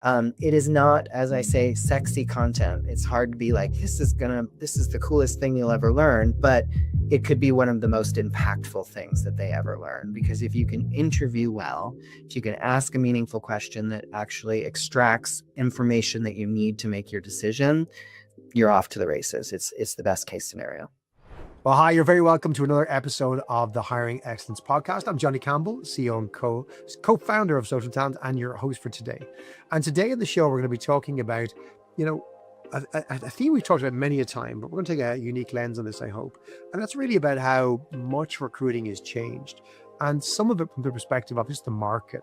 It is not, as I say, sexy content. It's hard to be like, this is the coolest thing you'll ever learn, but it could be one of the most impactful things that they ever learn. Because if you can interview well, if you can ask a meaningful question that actually extracts information that you need to make your decision, you're off to the races. It's the best case scenario. Well, hi, you're very welcome to another episode of the Hiring Excellence Podcast. I'm Johnny Campbell, CEO and co-founder of Social Talent, and your host for today. And today in the show, we're going to be talking about, a theme we've talked about many a time, but we're going to take a unique lens on this, I hope. And that's really about how much recruiting has changed, and some of it from the perspective of just the market.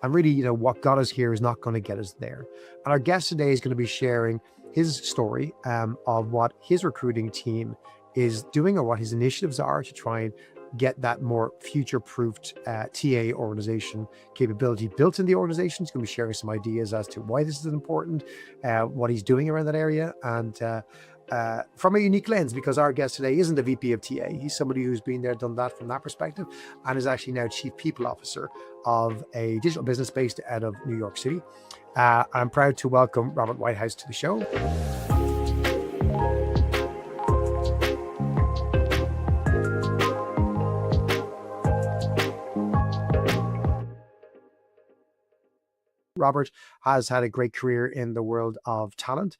And really, what got us here is not going to get us there. And our guest today is going to be sharing his story of what his recruiting team is doing, or what his initiatives are to try and get that more future-proofed TA organization capability built in the organization. He's going to be sharing some ideas as to why this is important, what he's doing around that area, and from a unique lens, because our guest today isn't a VP of TA. He's somebody who's been there, done that from that perspective, and is actually now Chief People Officer of a digital business based out of New York City. I'm proud to welcome Robert Whitehouse to the show. Robert has had a great career in the world of talent,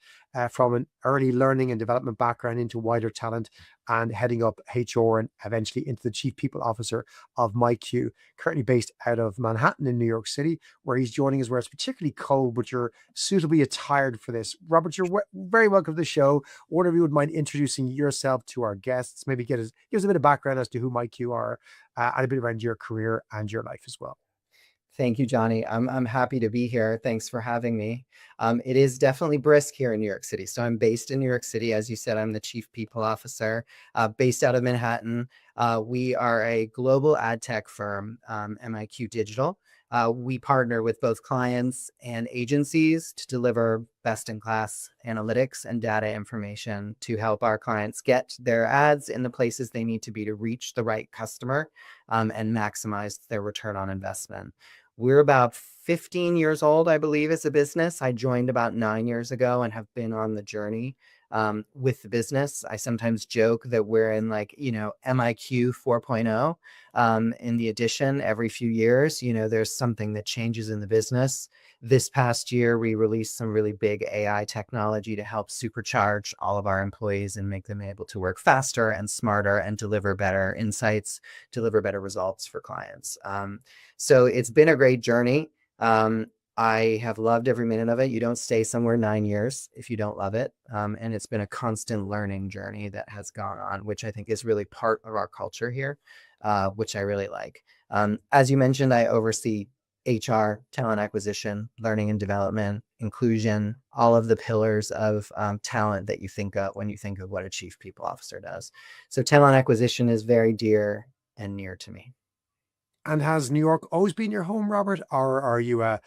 from an early learning and development background into wider talent, and heading up HR and eventually into the Chief People Officer of MyQ, currently based out of Manhattan in New York City, where he's joining us where it's particularly cold, but you're suitably attired for this. Robert, you're very welcome to the show. Wonder if you would mind introducing yourself to our guests, maybe give us a bit of background as to who MyQ are, and a bit around your career and your life as well. Thank you, Johnny. I'm happy to be here. Thanks for having me. It is definitely brisk here in New York City. So I'm based in New York City. As you said, I'm the Chief People Officer, based out of Manhattan. We are a global ad tech firm, MIQ Digital. We partner with both clients and agencies to deliver best-in-class analytics and data information to help our clients get their ads in the places they need to be to reach the right customer, and maximize their return on investment. We're about 15 years old, I believe, as a business. I joined about 9 years ago and have been on the journey with the business. I sometimes joke that we're in MIQ 4.0. In the addition, every few years, there's something that changes in the business. This past year, we released some really big AI technology to help supercharge all of our employees and make them able to work faster and smarter and deliver better insights, deliver better results for clients. So it's been a great journey. I have loved every minute of it. You don't stay somewhere 9 years if you don't love it. And it's been a constant learning journey that has gone on, which I think is really part of our culture here, which I really like. As you mentioned, I oversee HR, talent acquisition, learning and development, inclusion, all of the pillars of talent that you think of when you think of what a Chief People Officer does. So talent acquisition is very dear and near to me. And has New York always been your home, Robert, or are you a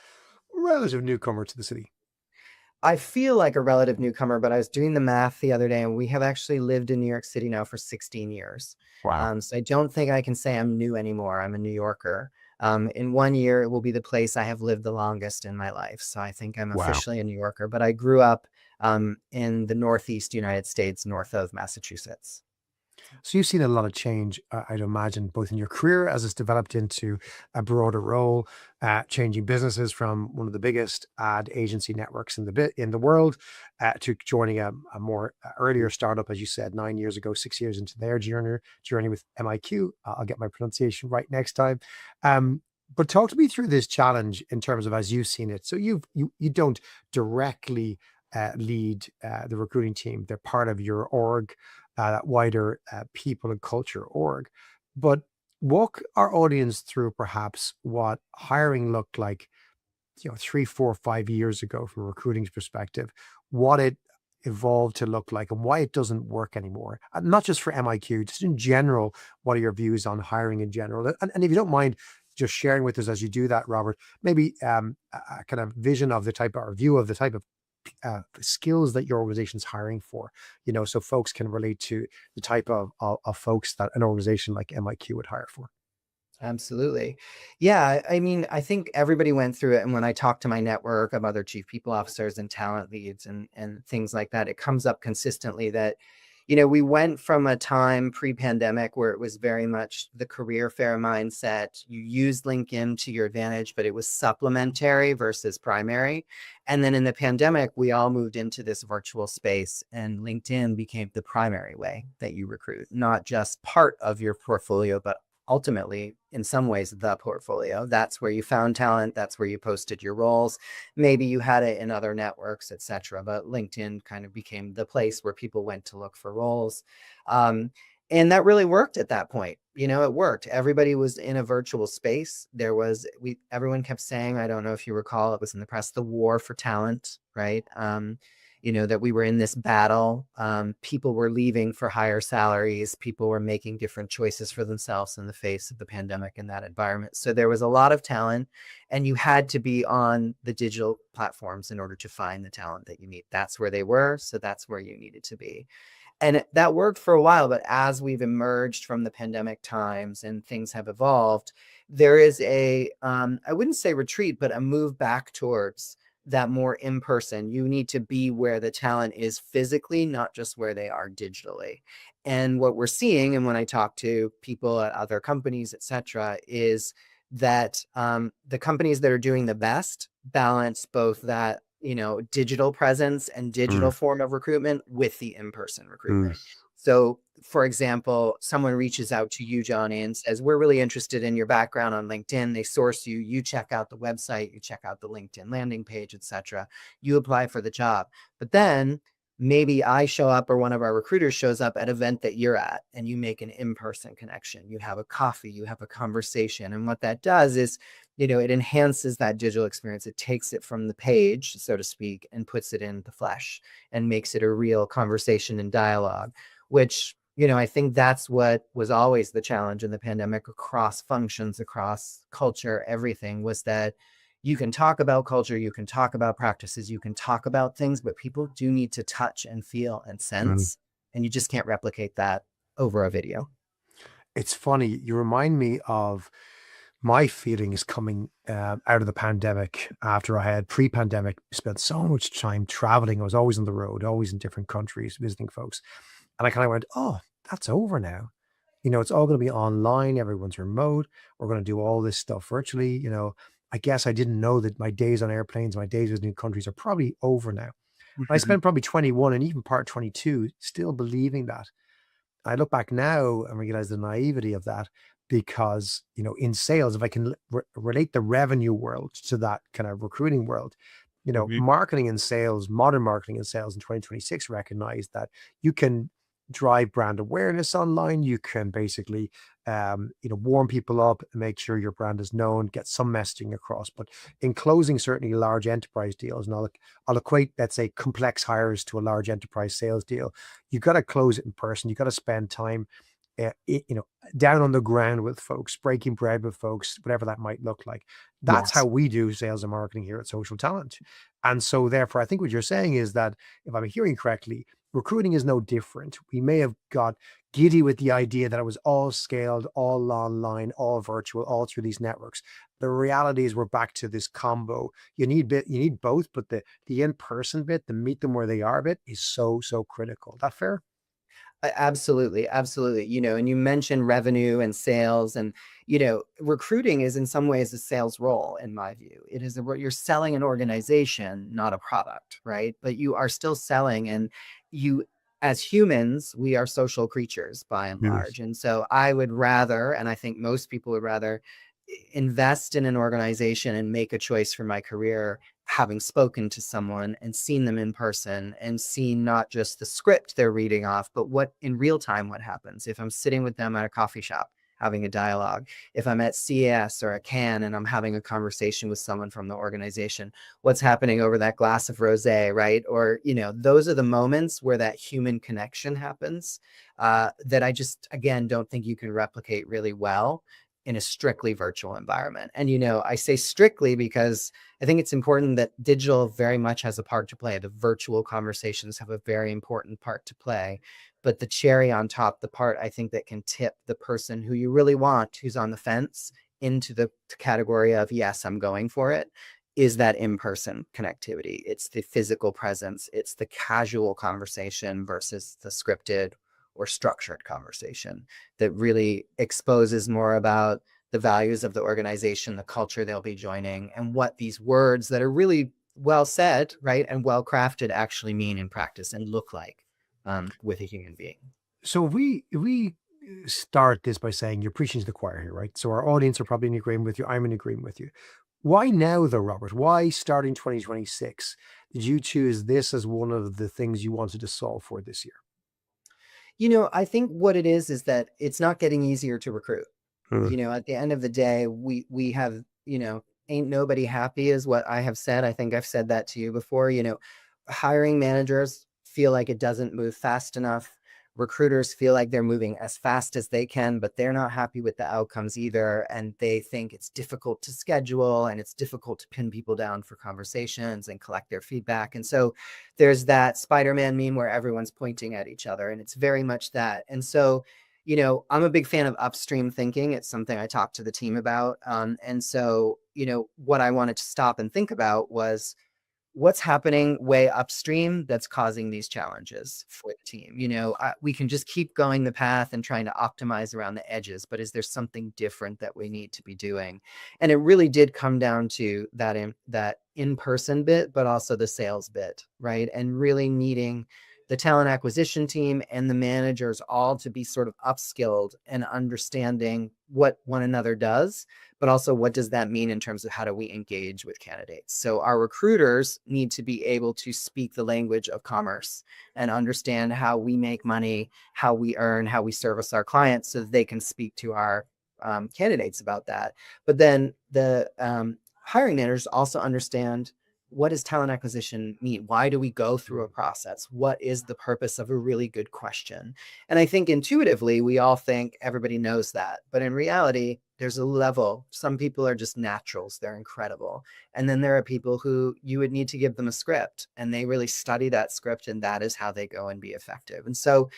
relative newcomer to the city? I feel like a relative newcomer, but I was doing the math the other day, and we have actually lived in New York City now for 16 years. Wow. So I don't think I can say I'm new anymore. I'm a New Yorker. In 1 year, it will be the place I have lived the longest in my life. So I think I'm Wow. officially a New Yorker, but I grew up in the Northeast United States, north of Massachusetts. So you've seen a lot of change, I'd imagine, both in your career as it's developed into a broader role, changing businesses from one of the biggest ad agency networks in the world, to joining a more earlier startup, as you said, 9 years ago, 6 years into their journey with MIQ. I'll get my pronunciation right next time. But talk to me through this challenge in terms of as you've seen it. So you don't directly lead the recruiting team; they're part of your org, that wider people and culture org. But walk our audience through perhaps what hiring looked like, 3, 4, 5 years ago from a recruiting's perspective, what it evolved to look like, and why it doesn't work anymore. And not just for MIQ, just in general, what are your views on hiring in general? And if you don't mind just sharing with us as you do that, Robert, maybe a kind of vision of the type, or view of the type of skills that your organization is hiring for, so folks can relate to the type of folks that an organization like MIQ would hire for. Absolutely. Yeah, I mean, I think everybody went through it. And when I talk to my network of other chief people officers and talent leads and things like that, it comes up consistently that, we went from a time pre-pandemic where it was very much the career fair mindset. You used LinkedIn to your advantage, but it was supplementary versus primary. And then in the pandemic, we all moved into this virtual space, and LinkedIn became the primary way that you recruit, not just part of your portfolio, but ultimately, in some ways, the portfolio. That's where you found talent. That's where you posted your roles. Maybe you had it in other networks, etc. But LinkedIn kind of became the place where people went to look for roles. Um, and that really worked at that point. It worked. Everybody was in a virtual space. Everyone kept saying, I don't know if you recall, it was in the press, the war for talent, right? That we were in this battle. People were leaving for higher salaries. People were making different choices for themselves in the face of the pandemic in that environment. So there was a lot of talent, and you had to be on the digital platforms in order to find the talent that you need. That's where they were. So that's where you needed to be. And that worked for a while, but as we've emerged from the pandemic times and things have evolved, there is I wouldn't say retreat, but a move back towards that more in person. You need to be where the talent is physically, not just where they are digitally. And what we're seeing, and when I talk to people at other companies, et cetera, is that the companies that are doing the best balance both that digital presence and digital Mm, form of recruitment with the in-person mm, recruitment. So, for example, someone reaches out to you, Johnny, and says, we're really interested in your background on LinkedIn. They source you, you check out the website, you check out the LinkedIn landing page, etc. You apply for the job. But then maybe I show up or one of our recruiters shows up at an event that you're at, and you make an in-person connection. You have a coffee, you have a conversation. And what that does is, it enhances that digital experience. It takes it from the page, so to speak, and puts it in the flesh and makes it a real conversation and dialogue, which, I think that's what was always the challenge in the pandemic across functions, across culture, everything was that you can talk about culture, you can talk about practices, you can talk about things, but people do need to touch and feel and mm. sense. And you just can't replicate that over a video. It's funny. You remind me of my feelings coming out of the pandemic after I had pre-pandemic spent so much time traveling. I was always on the road, always in different countries, visiting folks. And I kind of went, oh, that's over now. It's all going to be online. Everyone's remote. We're going to do all this stuff virtually. I guess I didn't know that my days on airplanes, my days visiting countries are probably over now. I spent probably 21 and even part 22 still believing that. I look back now and realize the naivety of that because, in sales, if I can relate the revenue world to that kind of recruiting world, Mhm. marketing and sales, modern marketing and sales in 2026 recognize that you can drive brand awareness online. You can basically, warm people up and make sure your brand is known, get some messaging across. But in closing, certainly large enterprise deals, and I'll equate, let's say, complex hires to a large enterprise sales deal. You got to close it in person. You got to spend time, down on the ground with folks, breaking bread with folks, whatever that might look like. That's how Yes. we do sales and marketing here at Social Talent. And so, therefore, I think what you're saying is that if I'm hearing correctly, recruiting is no different. We may have got giddy with the idea that it was all scaled, all online, all virtual, all through these networks. The reality is we're back to this combo. You need both, but the in-person bit, the meet them where they are bit is so critical. That fair? Absolutely, absolutely. And you mentioned revenue and sales, and recruiting is in some ways a sales role, in my view. It is you're selling an organization, not a product, right? But you are still selling, and you, as humans, we are social creatures by and Mm, large. And so I would rather, and I think most people would rather, invest in an organization and make a choice for my career having spoken to someone and seen them in person and seen not just the script they're reading off, but what in real time, what happens if I'm sitting with them at a coffee shop having a dialogue, if I'm at CES or at Cannes and I'm having a conversation with someone from the organization, what's happening over that glass of rosé, right? Or, those are the moments where that human connection happens, that I just, again, don't think you can replicate really well. in a strictly virtual environment. And, I say strictly because I think it's important that digital very much has a part to play. The virtual conversations have a very important part to play. But the cherry on top, the part I think that can tip the person who you really want, who's on the fence, into the category of, yes, I'm going for it, is that in-person connectivity. It's the physical presence. It's the casual conversation versus the scripted or structured conversation that really exposes more about the values of the organization, the culture they'll be joining, and what these words that are really well said, right, and well crafted actually mean in practice and look like with a human being. So if we start this by saying you're preaching to the choir here, right? So our audience are probably in agreement with you. I'm in agreement with you. Why now, though, Robert? Why starting 2026 did you choose this as one of the things you wanted to solve for this year? I think what it is that it's not getting easier to recruit. Hmm. At the end of the day, we have, ain't nobody happy is what I have said. I think I've said that to you before. Hiring managers feel like it doesn't move fast enough. Recruiters feel like they're moving as fast as they can, but they're not happy with the outcomes either. And they think it's difficult to schedule and it's difficult to pin people down for conversations and collect their feedback. And so there's that Spider-Man meme where everyone's pointing at each other, and it's very much that. And so, I'm a big fan of upstream thinking. It's something I talked to the team about. And so, what I wanted to stop and think about was what's happening way upstream that's causing these challenges for the team. We can just keep going the path and trying to optimize around the edges, but is there something different that we need to be doing? And it really did come down to that in-person bit, but also the sales bit, right? And really needing the talent acquisition team and the managers all to be sort of upskilled and understanding what one another does, but also what does that mean in terms of how do we engage with candidates. So our recruiters need to be able to speak the language of commerce and understand how we make money, how we earn, how we service our clients, so that they can speak to our candidates about that. But then the hiring managers also understand, what does talent acquisition mean? Why do we go through a process? What is the purpose of a really good question? And I think intuitively, we all think everybody knows that. But in reality, there's a level. Some people are just naturals. They're incredible. And then there are people who you would need to give them a script, and they really study that script, and that is how they go and be effective. And so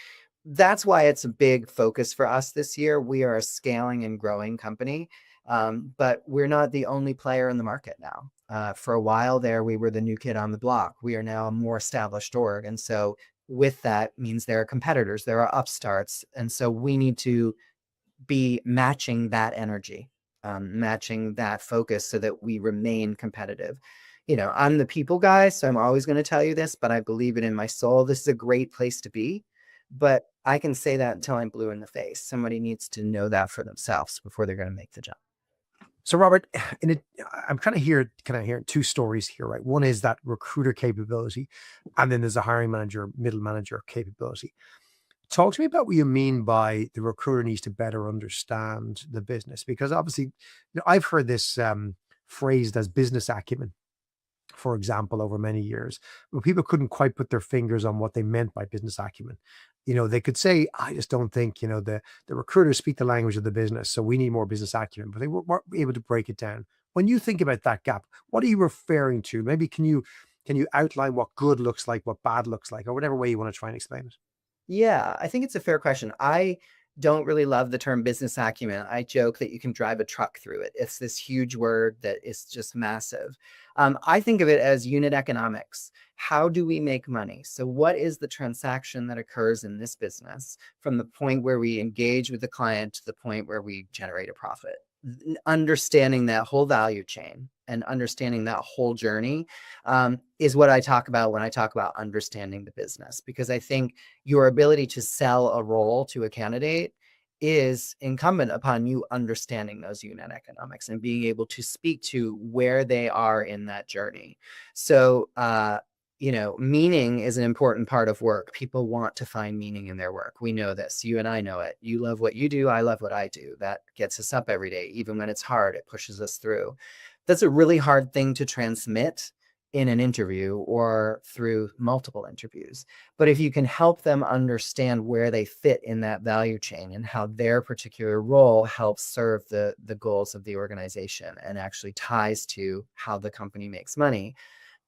that's why it's a big focus for us this year. We are a scaling and growing company, but we're not the only player in the market now. For a while there, we were the new kid on the block. We are now a more established org. And so with that means there are competitors, there are upstarts. And so we need to be matching that energy, matching that focus so that we remain competitive. I'm the people guy, so I'm always going to tell you this, but I believe it in my soul. This is a great place to be, but I can say that until I'm blue in the face. Somebody needs to know that for themselves before they're going to make the jump. So, Robert, in it, I'm kind of hearing two stories here, right? One is that recruiter capability, and then there's a hiring manager, middle manager capability. Talk to me about what you mean by the recruiter needs to better understand the business, because obviously, I've heard this phrased as business acumen, for example, over many years, but people couldn't quite put their fingers on what they meant by business acumen. They could say, I just don't think, the recruiters speak the language of the business. So we need more business acumen, but they weren't able to break it down. When you think about that gap, what are you referring to? Maybe can you outline what good looks like, what bad looks like, or whatever way you want to try and explain it? Yeah, I think it's a fair question. I don't really love the term business acumen. I joke that you can drive a truck through it. It's this huge word that is just massive. I think of it as unit economics. How do we make money? So, what is the transaction that occurs in this business from the point where we engage with the client to the point where we generate a profit? Understanding that whole value chain and understanding that whole journey is what I talk about when I talk about understanding the business, because I think your ability to sell a role to a candidate is incumbent upon you understanding those unit economics and being able to speak to where they are in that journey. So, meaning is an important part of work. People want to find meaning in their work. We know this. You and I know it. You love what you do. I love what I do. That gets us up every day. Even when it's hard, it pushes us through. That's a really hard thing to transmit in an interview or through multiple interviews. But if you can help them understand where they fit in that value chain and how their particular role helps serve the goals of the organization and actually ties to how the company makes money,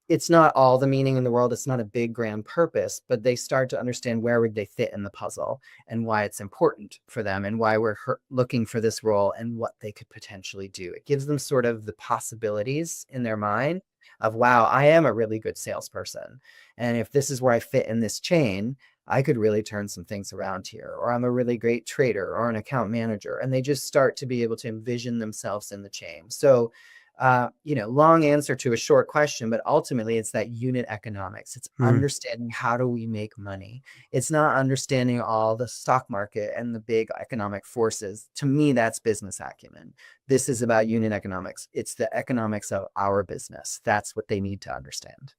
it's not all the meaning in the world. It's not a big grand purpose, but they start to understand where would they fit in the puzzle and why it's important for them and why we're looking for this role and what they could potentially do. It gives them sort of the possibilities in their mind of, wow, I am a really good salesperson. And if this is where I fit in this chain, I could really turn some things around here, or I'm a really great trader or an account manager. And they just start to be able to envision themselves in the chain. So long answer to a short question, but ultimately it's that unit economics. It's Mm. understanding how do we make money. It's not understanding all the stock market and the big economic forces. To me, that's business acumen. This is about unit economics. It's the economics of our business. That's what they need to understand.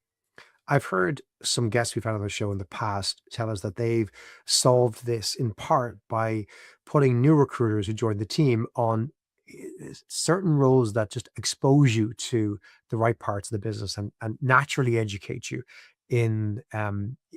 I've heard some guests we've had on the show in the past tell us that they've solved this in part by putting new recruiters who join the team on certain roles that just expose you to the right parts of the business and naturally educate you in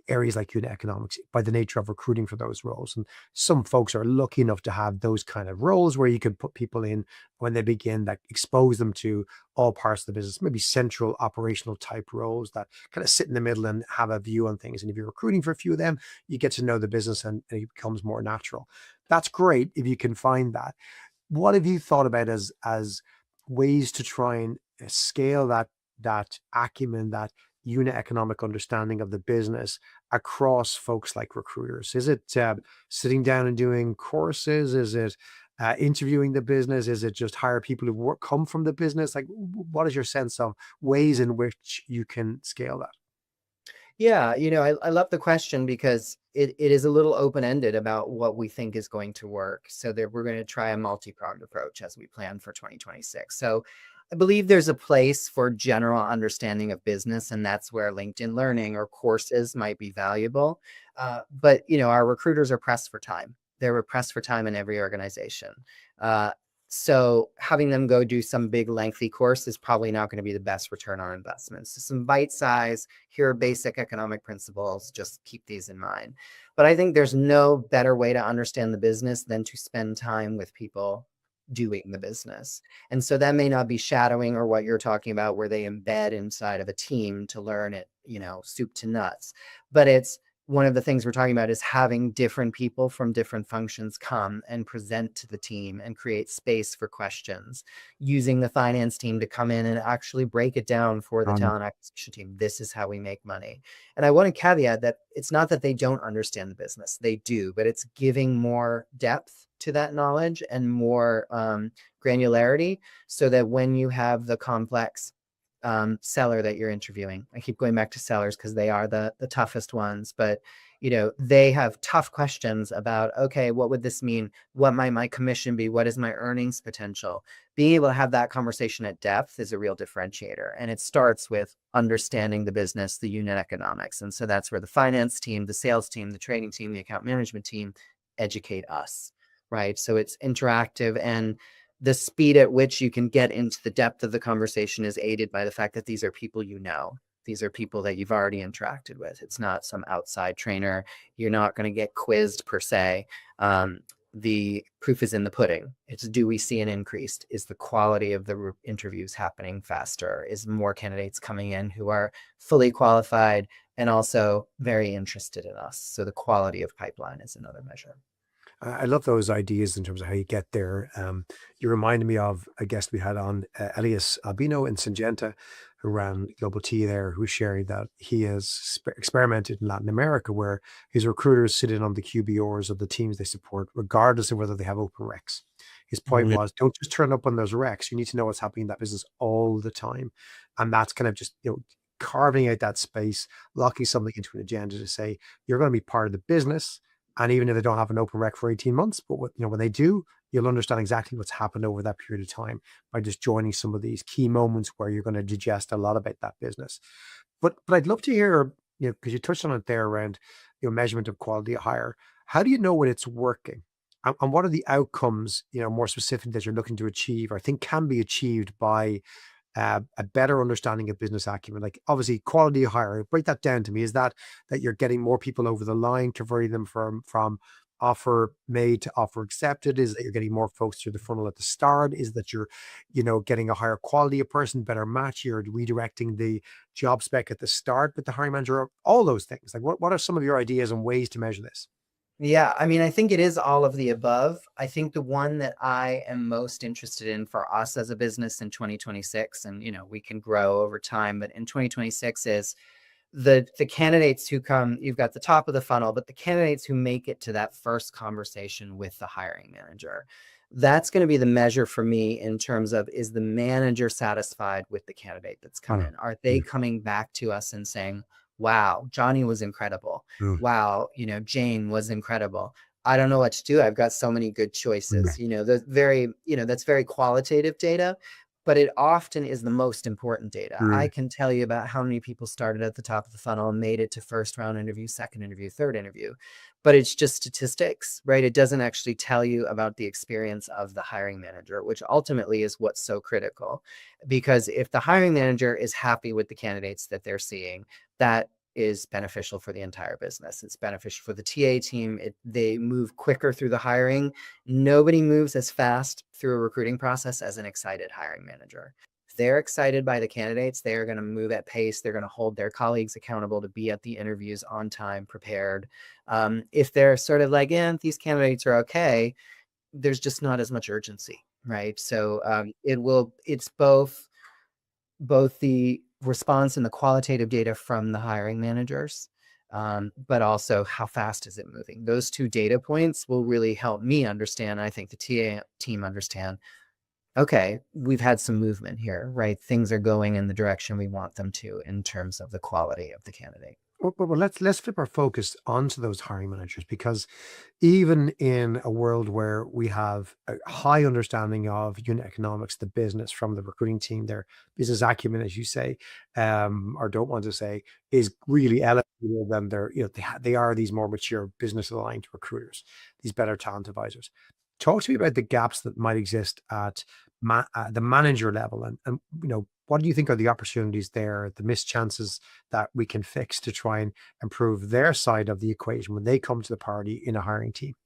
areas like unit economics by the nature of recruiting for those roles. And some folks are lucky enough to have those kind of roles where you can put people in when they begin that expose them to all parts of the business, maybe central operational type roles that kind of sit in the middle and have a view on things. And if you're recruiting for a few of them, you get to know the business and it becomes more natural. That's great if you can find that. What have you thought about as ways to try and scale that acumen, that unit economic understanding of the business across folks like recruiters? Is it sitting down and doing courses? Is it interviewing the business? Is it just hire people who come from the business? Like, what is your sense of ways in which you can scale that? Yeah, I love the question because it is a little open-ended about what we think is going to work. So that we're going to try a multi-pronged approach as we plan for 2026. So I believe there's a place for general understanding of business, and that's where LinkedIn Learning or courses might be valuable. But our recruiters are pressed for time. They're pressed for time in every organization. Uh, so having them go do some big lengthy course is probably not going to be the best return on investment. So some bite size, here are basic economic principles, just keep these in mind. But I think there's no better way to understand the business than to spend time with people doing the business. And so that may not be shadowing or what you're talking about, where they embed inside of a team to learn it, soup to nuts. But it's one of the things we're talking about is having different people from different functions come and present to the team and create space for questions, using the finance team to come in and actually break it down for the talent acquisition team. This is how we make money. And I want to caveat that it's not that they don't understand the business, they do, but it's giving more depth to that knowledge and more granularity, so that when you have the complex seller that you're interviewing. I keep going back to sellers because they are the toughest ones, but they have tough questions about, okay, what would this mean? What might my commission be? What is my earnings potential? Being able to have that conversation at depth is a real differentiator. And it starts with understanding the business, the unit economics. And so that's where the finance team, the sales team, the trading team, the account management team educate us, right? So it's interactive, and the speed at which you can get into the depth of the conversation is aided by the fact that these are people these are people that you've already interacted with. It's not some outside trainer. You're not going to get quizzed per se. The proof is in the pudding. It's, do we see an increase? Is the quality of the interviews happening faster? Is more candidates coming in who are fully qualified and also very interested in us? So the quality of pipeline is another measure. I love those ideas in terms of how you get there. You reminded me of a guest we had on, Elias Albino in Syngenta, who ran Global Tea there, who's sharing that he has experimented in Latin America where his recruiters sit in on the QBRs of the teams they support, regardless of whether they have open recs. His Oh, point yeah. was, don't just turn up on those recs. You need to know what's happening in that business all the time. And that's kind of just, carving out that space, locking something into an agenda to say, you're going to be part of the business, and even if they don't have an open rec for 18 months, but when they do, you'll understand exactly what's happened over that period of time by just joining some of these key moments where you're going to digest a lot about that business. But I'd love to hear, because you touched on it there around measurement of quality of hire. How do you know when it's working? And what are the outcomes, more specific, that you're looking to achieve or think can be achieved by a better understanding of business acumen? Like obviously quality of hire, break that down to me. Is that you're getting more people over the line, converting them from offer made to offer accepted? Is that you're getting more folks through the funnel at the start? Is that you're, getting a higher quality of person, better match? You're redirecting the job spec at the start with the hiring manager? All those things. Like what are some of your ideas and ways to measure this? Yeah, I mean, I think it is all of the above. I think the one that I am most interested in for us as a business in 2026, and we can grow over time, but in 2026 is the candidates who come. You've got the top of the funnel, but the candidates who make it to that first conversation with the hiring manager. That's going to be the measure for me in terms of, is the manager satisfied with the candidate that's come Hannah. in? Are they coming back to us and saying, wow, Johnny was incredible. Mm, Wow, Jane was incredible. I don't know what to do. I've got so many good choices. mm, That's very qualitative data, but it often is the most important data. I mm, can tell you about how many people started at the top of the funnel and made it to first round interview, second interview, third interview, but it's just statistics, right? It doesn't actually tell you about the experience of the hiring manager, which ultimately is what's so critical. Because if the hiring manager is happy with the candidates that they're seeing, that is beneficial for the entire business. It's beneficial for the TA team. They move quicker through the hiring. Nobody moves as fast through a recruiting process as an excited hiring manager. If they're excited by the candidates, they're going to move at pace. They're going to hold their colleagues accountable to be at the interviews on time, prepared. If they're sort of like, these candidates are okay, there's just not as much urgency, right? So it's both the response and the qualitative data from the hiring managers, but also how fast is it moving. Those two data points will really help me understand. I think the TA team understand, okay, we've had some movement here, right? Things are going in the direction we want them to in terms of the quality of the candidate. well, let's flip our focus onto those hiring managers, because even in a world where we have a high understanding of unit economics, the business from the recruiting team, their business acumen, as you say, or don't want to say, is really elevated than their, they are these more mature business aligned recruiters, these better talent advisors. Talk to me about the gaps that might exist at the manager level, and what do you think are the opportunities there, the missed chances that we can fix to try and improve their side of the equation when they come to the party in a hiring team?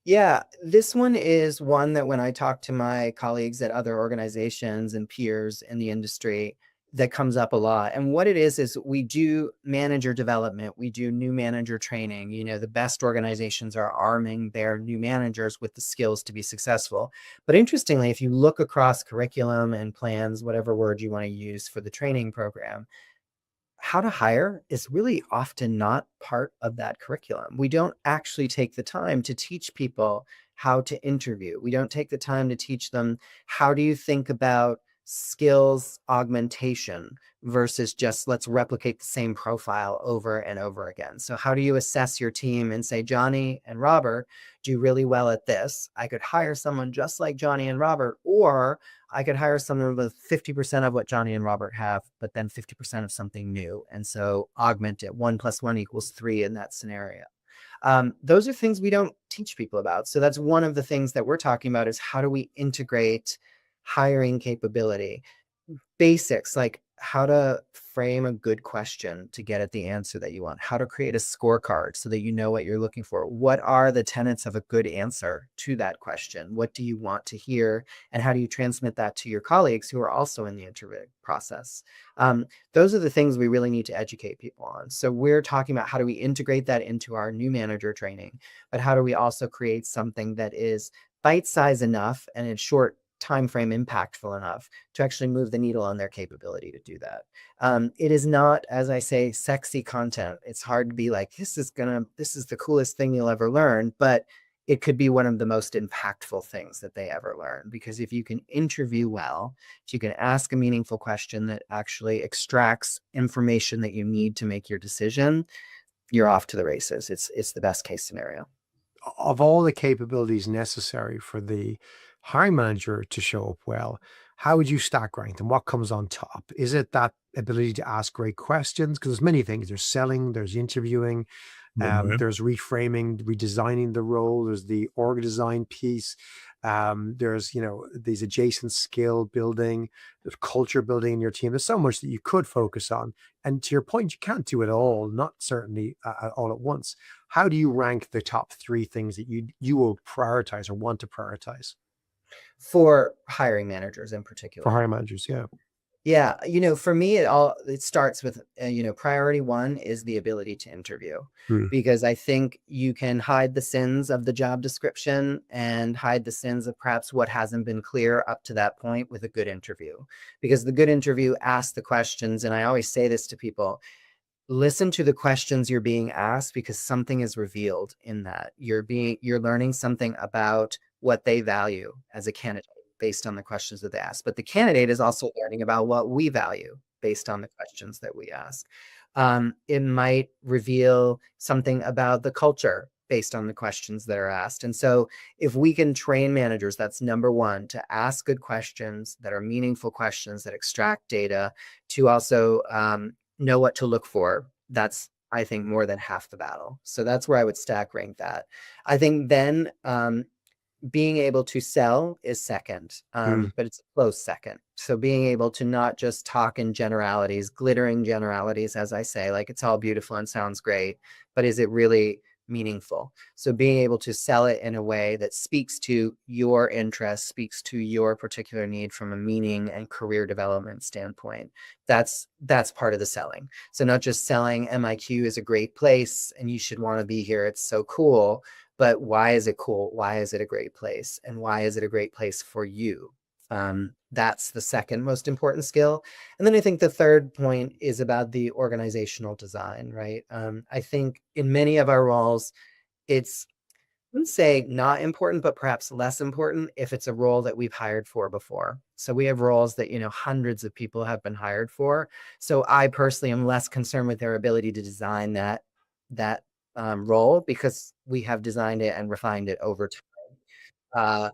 Yeah, this one is one that when I talk to my colleagues at other organizations and peers in the industry, that comes up a lot. And what it is we do manager development, we do new manager training. The best organizations are arming their new managers with the skills to be successful. But interestingly, if you look across curriculum and plans, whatever word you want to use for the training program, how to hire is really often not part of that curriculum. We don't actually take the time to teach people how to interview. We don't take the time to teach them, how do you think about skills augmentation versus just let's replicate the same profile over and over again. So how do you assess your team and say, Johnny and Robert do really well at this? I could hire someone just like Johnny and Robert, or I could hire someone with 50% of what Johnny and Robert have, but then 50% of something new. And so augment it. 1 + 1 = 3 in that scenario. Those are things we don't teach people about. So that's one of the things that we're talking about, is how do we integrate hiring capability? Basics like how to frame a good question to get at the answer that you want, how to create a scorecard so that you know what you're looking for. What are the tenets of a good answer to that question? What do you want to hear? And how do you transmit that to your colleagues who are also in the interview process? Those are the things we really need to educate people on. So we're talking about how do we integrate that into our new manager training, but how do we also create something that is bite-sized enough and in short time frame impactful enough to actually move the needle on their capability to do that. It is not, as I say, sexy content. It's hard to be like, this is the coolest thing you'll ever learn, but it could be one of the most impactful things that they ever learn. Because if you can interview well, if you can ask a meaningful question that actually extracts information that you need to make your decision, you're off to the races. It's the best case scenario. Of all the capabilities necessary for the hiring manager to show up well, how would you stack rank them? What comes on top? Is it that ability to ask great questions? Because there's many things. There's selling, there's interviewing, Okay. There's reframing, redesigning the role. There's the org design piece. There's, these adjacent skill building, there's culture building in your team. There's so much that you could focus on. And to your point, you can't do it all, not certainly all at once. How do you rank the top three things that you will prioritize or want to prioritize For hiring managers in for particular. hiring managers? Yeah. Yeah, for me, it starts with, priority one is the ability to interview, Hmm. because I think you can hide the sins of the job description and hide the sins of perhaps what hasn't been clear up to that point with a good interview. Because the good interview asks the questions, and I always say this to people: listen to the questions you're being asked, because something is revealed in that. You're learning something about what they value as a candidate based on the questions that they ask. But the candidate is also learning about what we value based on the questions that we ask. It might reveal something about the culture based on the questions that are asked. And so if we can train managers, that's number one, to ask good questions that are meaningful questions that extract data, to also know what to look for. That's, I think, more than half the battle. So that's where I would stack rank that. I think then being able to sell is second, Hmm. but it's a close second. So being able to not just talk in generalities, glittering generalities, as I say, like it's all beautiful and sounds great, but is it really meaningful? So being able to sell it in a way that speaks to your interest, speaks to your particular need from a meaning and career development standpoint. That's part of the selling. So not just selling MIQ is a great place and you should want to be here, it's so cool, but why is it cool? Why is it a great place? And why is it a great place for you? That's the second most important skill. And then I think the third point is about the organizational design, right? I think in many of our roles, it's, I wouldn't say not important, but perhaps less important if it's a role that we've hired for before. So we have roles that, hundreds of people have been hired for. So I personally am less concerned with their ability to design that role, because we have designed it and refined it over time. Uh,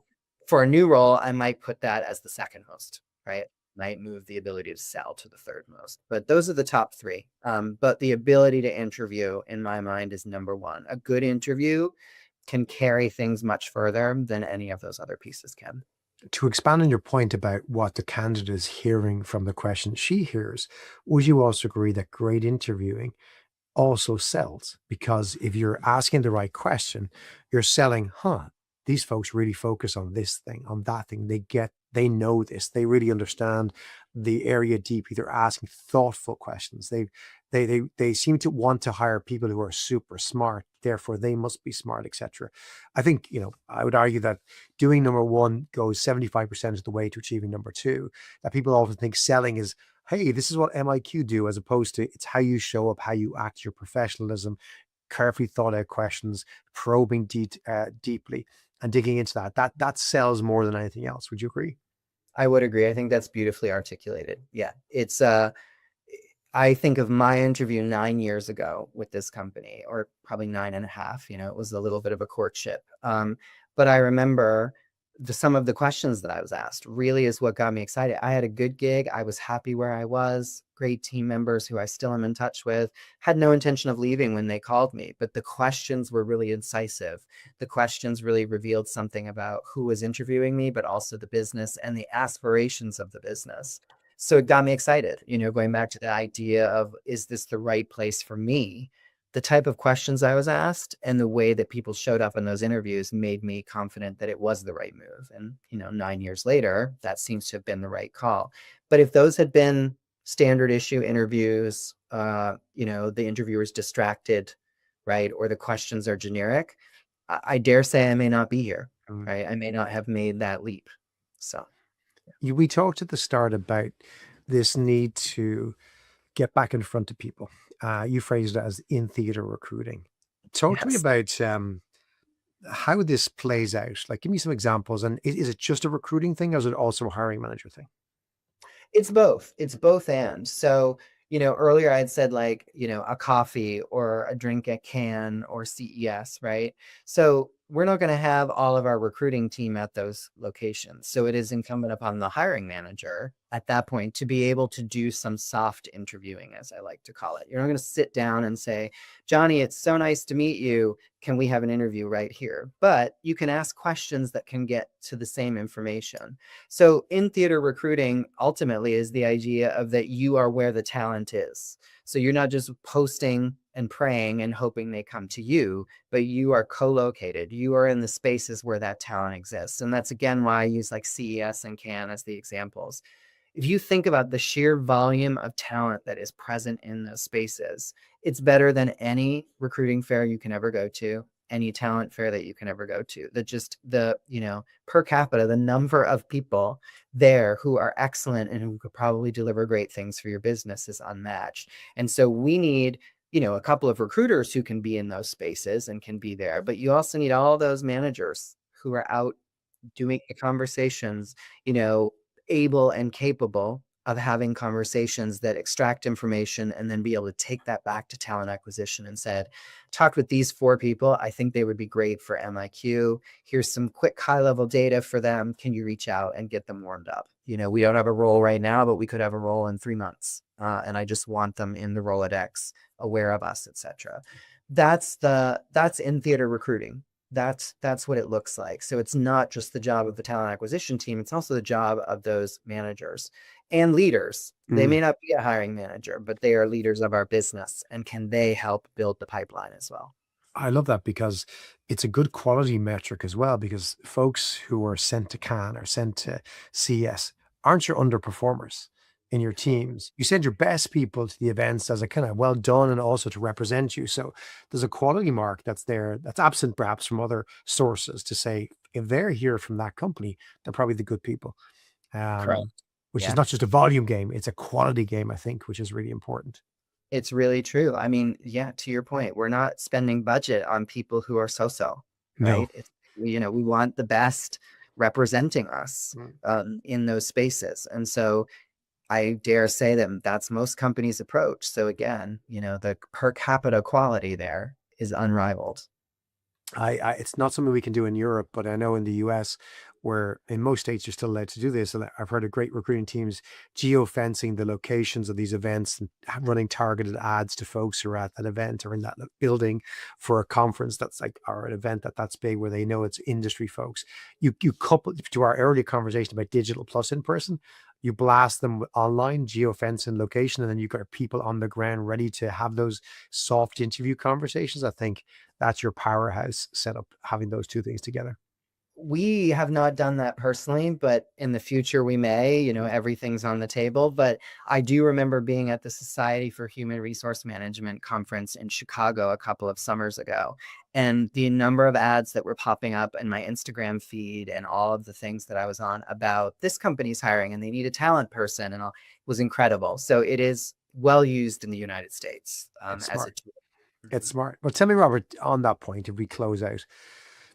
for a new role, I might put that as the second most, right? Might move the ability to sell to the third most. But those are the top three. But the ability to interview, in my mind, is number one. A good interview can carry things much further than any of those other pieces can. To expand on your point about what the candidate is hearing from the question she hears, would you also agree that great interviewing also sells? Because if you're asking the right question, you're selling, these folks really focus on this thing, on that thing. They know this, they really understand the area deeply. They're asking thoughtful questions. They seem to want to hire people who are super smart, therefore they must be smart, etc. I think, I would argue that doing number one goes 75% of the way to achieving number two. That people often think selling is, hey, this is what MIQ do, as opposed to it's how you show up, how you act, your professionalism, carefully thought out questions, probing deeply and digging into that sells more than anything else. Would you agree? I would agree. I think that's beautifully articulated. Yeah. I think of my interview 9 years ago with this company, or probably 9.5. It was a little bit of a courtship. But I remember some of the questions that I was asked really is what got me excited. I had a good gig. I was happy where I was, great team members who I still am in touch with, had no intention of leaving when they called me, but the questions were really incisive. The questions really revealed something about who was interviewing me, but also the business and the aspirations of the business. So it got me excited, going back to the idea of, is this the right place for me? The type of questions I was asked and the way that people showed up in those interviews made me confident that it was the right move. And, 9 years later, that seems to have been the right call. But if those had been standard issue interviews, the interviewer's distracted, right? Or the questions are generic, I dare say I may not be here, Mm. right? I may not have made that leap. So. We talked at the start about this need to get back in front of people. You phrased it as in theater recruiting. Talk to me Yes. about how this plays out. Like, give me some examples. And is it just a recruiting thing, or is it also a hiring manager thing? It's both. It's both and. So, earlier I had said, like, a coffee or a drink at Cannes or CES, right? So we're not going to have all of our recruiting team at those locations. So it is incumbent upon the hiring manager at that point to be able to do some soft interviewing, as I like to call it. You're not going to sit down and say, Johnny, it's so nice to meet you. Can we have an interview right here? But you can ask questions that can get to the same information. So in theater recruiting, ultimately, is the idea of that you are where the talent is. So you're not just posting and praying and hoping they come to you, but you are co-located. You are in the spaces where that talent exists. And that's again why I use like CES and Cannes as the examples. If you think about the sheer volume of talent that is present in those spaces, it's better than any recruiting fair you can ever go to, any talent fair that you can ever go to. That just the, per capita, the number of people there who are excellent and who could probably deliver great things for your business is unmatched. And so we need, a couple of recruiters who can be in those spaces and can be there, but you also need all those managers who are out doing the conversations, able and capable of having conversations that extract information and then be able to take that back to talent acquisition and said, talked with these 4 people. I think they would be great for MIQ. Here's some quick high level data for them. Can you reach out and get them warmed up? We don't have a role right now, but we could have a role in 3 months. And I just want them in the Rolodex, aware of us, etc. That's in theater recruiting. That's what it looks like. So it's not just the job of the talent acquisition team. It's also the job of those managers and leaders. They may not be a hiring manager, but they are leaders of our business. And can they help build the pipeline as well? I love that because it's a good quality metric as well. Because folks who are sent to Cannes or sent to CS aren't your underperformers in your teams. You send your best people to the events as a kind of well done and also to represent you. So there's a quality mark that's there that's absent perhaps from other sources to say if they're here from that company, they're probably the good people. Correct. Um, which is Yeah. not just a volume game, it's a quality game, I think, which is really important. It's really true. I mean, yeah, to your point, we're not spending budget on people who are so-so, No. right? We want the best representing us Mm. in those spaces. And so I dare say that that's most companies' approach. So again, the per capita quality there is unrivaled. It's not something we can do in Europe, but I know in the US, where in most states you're still allowed to do this. And I've heard of great recruiting teams geo-fencing the locations of these events and running targeted ads to folks who are at that event or in that building for a conference that's like or an event that's big where they know it's industry folks. You couple to our earlier conversation about digital plus in person. You blast them online, geo-fencing location, and then you've got people on the ground ready to have those soft interview conversations. I think that's your powerhouse setup, having those two things together. We have not done that personally, but in the future we may, everything's on the table. But I do remember being at the Society for Human Resource Management conference in Chicago a couple of summers ago. And the number of ads that were popping up in my Instagram feed and all of the things that I was on about this company's hiring and they need a talent person and all was incredible. So it is well used in the United States It's as a smart. tool. It's Mhm. smart. Well, tell me, Robert, on that point, if we close out,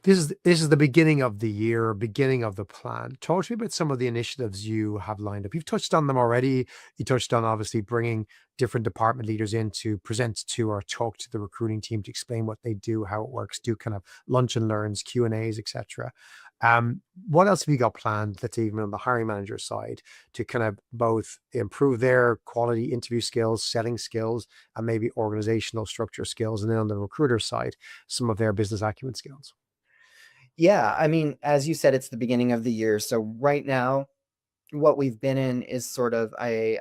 this is the beginning of the year, beginning of the plan. Talk to me about some of the initiatives you have lined up. You've touched on them already. You touched on obviously bringing different department leaders in to present to or talk to the recruiting team to explain what they do, how it works, do kind of lunch and learns, Q and A's, etc. What else have you got planned? Let's say even on the hiring manager side to kind of both improve their quality interview skills, setting skills, and maybe organizational structure skills, and then on the recruiter side, some of their business acumen skills. Yeah, I mean, as you said, it's the beginning of the year. So right now, what we've been in is sort of a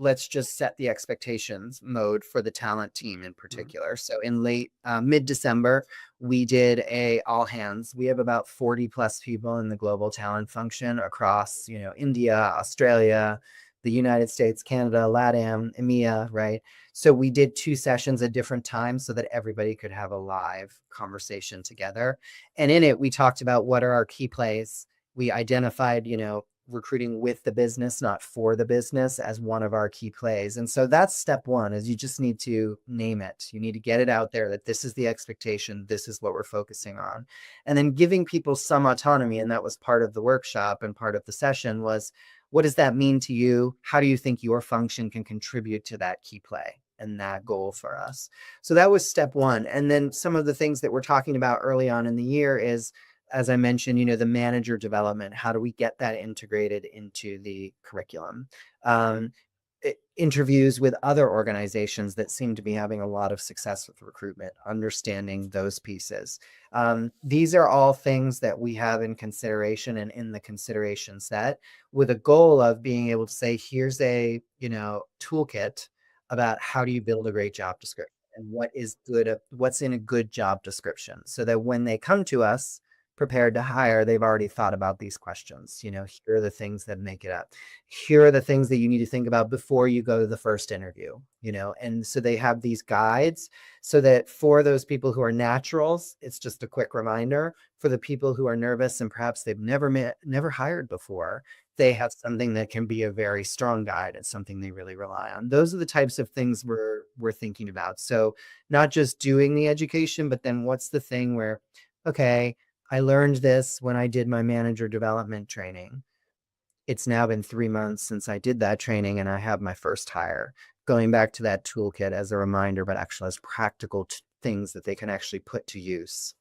let's just set the expectations mode for the talent team in Mhm. particular. So in late mid-December, we did a all hands. We have about 40 plus people in the global talent function across, India, Australia, the United States, Canada, LATAM, EMEA, right? So we did 2 sessions at different times so that everybody could have a live conversation together. And in it, we talked about what are our key plays. We identified, recruiting with the business, not for the business, as one of our key plays. And so that's step one, is you just need to name it. You need to get it out there that this is the expectation, this is what we're focusing on. And then giving people some autonomy, and that was part of the workshop and part of the session was, what does that mean to you? How do you think your function can contribute to that key play? and that goal for us. So that was step one. And then some of the things that we're talking about early on in the year is, as I mentioned, the manager development. How do we get that integrated into the curriculum? Um, Interviews with other organizations that seem to be having a lot of success with recruitment, understanding those pieces. These are all things that we have in consideration and in the consideration set, with a goal of being able to say, here's a toolkit about how do you build a great job description and what's in a good job description, so that when they come to us prepared to hire, they've already thought about these questions. Here are the things that make it up. Here are the things that you need to think about before you go to the first interview, and so they have these guides, so that for those people who are naturals, it's just a quick reminder. For the people who are nervous and perhaps they've never hired before, they have something that can be a very strong guide and something they really rely on. Those are the types of things we're thinking about. So not just doing the education, but then what's the thing where, okay, I learned this when I did my manager development training. It's now been 3 months since I did that training and I have my first hire. Going back to that toolkit as a reminder, but actually as practical things that they can actually put to use,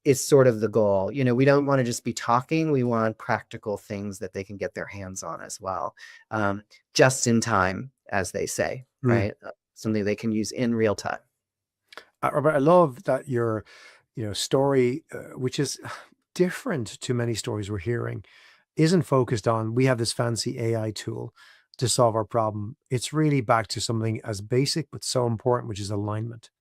is sort of the goal. We don't want to just be talking. We want practical things that they can get their hands on as well. Just in time, as they say, right? Something they can use in real time. Robert, I love that your story, which is different to many stories we're hearing, isn't focused on we have this fancy AI tool to solve our problem. It's really back to something as basic but so important, which is alignment.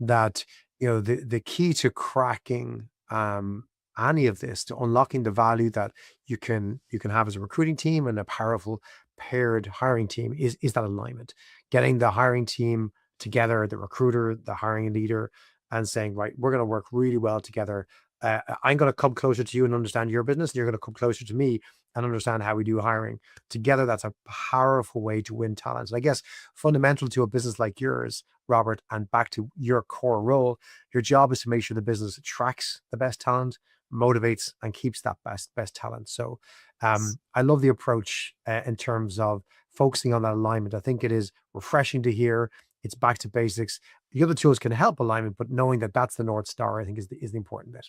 That the key to cracking any of this, to unlocking the value that you can have as a recruiting team and a powerful paired hiring team, is that alignment. Getting the hiring team together, the recruiter, the hiring leader, and saying, right, we're going to work really well together. I'm going to come closer to you and understand your business, and you're going to come closer to me and understand how we do hiring together. That's a powerful way to win talent. And I guess fundamental to a business like yours, Robert, and back to your core role, your job is to make sure the business attracts the best talent, motivates, and keeps that best talent. So I love the approach in terms of focusing on that alignment. I think it is refreshing to hear. It's back to basics. The other tools can help alignment, but knowing that that's the North Star, I think, is the important bit.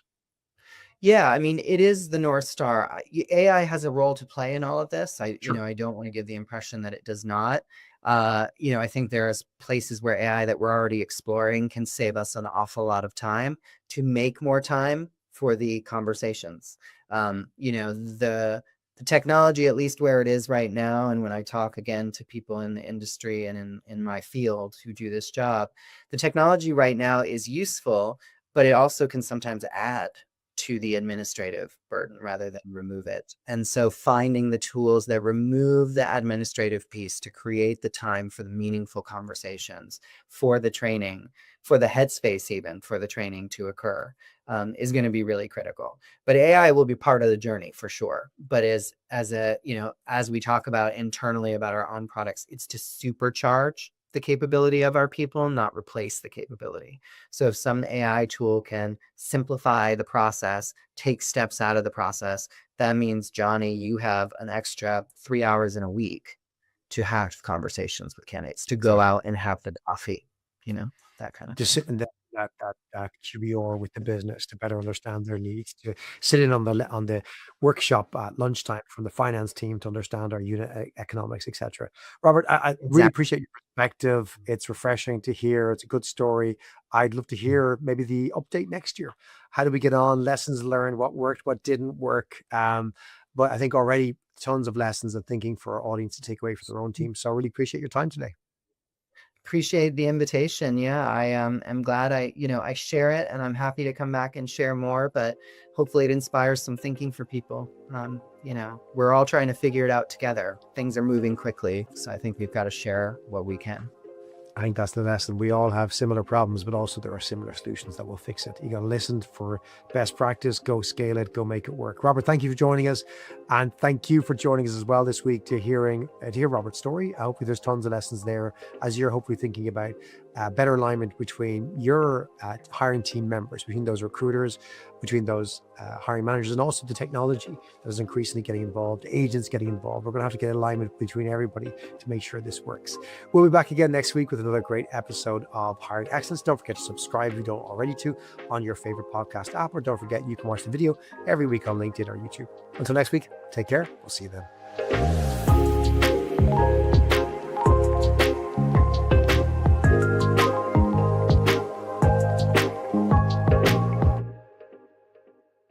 Yeah, I mean, it is the North Star. AI has a role to play in all of this. Sure. I don't want to give the impression that it does not. I think there's places where AI that we're already exploring can save us an awful lot of time to make more time for the conversations. The technology, at least where it is right now, and when I talk again to people in the industry and in my field who do this job, the technology right now is useful, but it also can sometimes add to the administrative burden rather than remove it. And so finding the tools that remove the administrative piece to create the time for the meaningful conversations, for the training, for the headspace, even for the training to occur, is going to be really critical. But AI will be part of the journey for sure. But as we talk about internally about our own products, it's to supercharge the capability of our people, not replace the capability. So if some AI tool can simplify the process, take steps out of the process, that means, Johnny, you have an extra 3 hours in a week to have conversations with candidates, to go Exactly. out and have the coffee, that kind of To thing. sit in that QBR with the business to better understand their needs, to sit in on the workshop at lunchtime from the finance team to understand our unit economics, etc. Robert, I really Exactly. appreciate your perspective. It's refreshing to hear. It's a good story. I'd love to hear maybe the update next year. How did we get on? Lessons learned, what worked, what didn't work. But I think already tons of lessons and thinking for our audience to take away for their own team. So I really appreciate your time today. Appreciate the invitation. Yeah, I am glad I share it, and I'm happy to come back and share more, but hopefully it inspires some thinking for people. We're all trying to figure it out together. Things are moving quickly, so I think we've got to share what we can. I think that's the lesson. We all have similar problems, but also there are similar solutions that will fix it. You got to listen for best practice, go scale it, go make it work. Robert, thank you for joining us. And thank you for joining us as well this week to hear Robert's story. I hope there's tons of lessons there as you're hopefully thinking about better alignment between your hiring team members, between those recruiters, between those hiring managers, and also the technology that is increasingly getting involved, agents getting involved. We're going to have to get alignment between everybody to make sure this works. We'll be back again next week with another great episode of Hiring Excellence. Don't forget to subscribe if you don't already on your favorite podcast app, or don't forget you can watch the video every week on LinkedIn or YouTube. Until next week, take care. We'll see you then.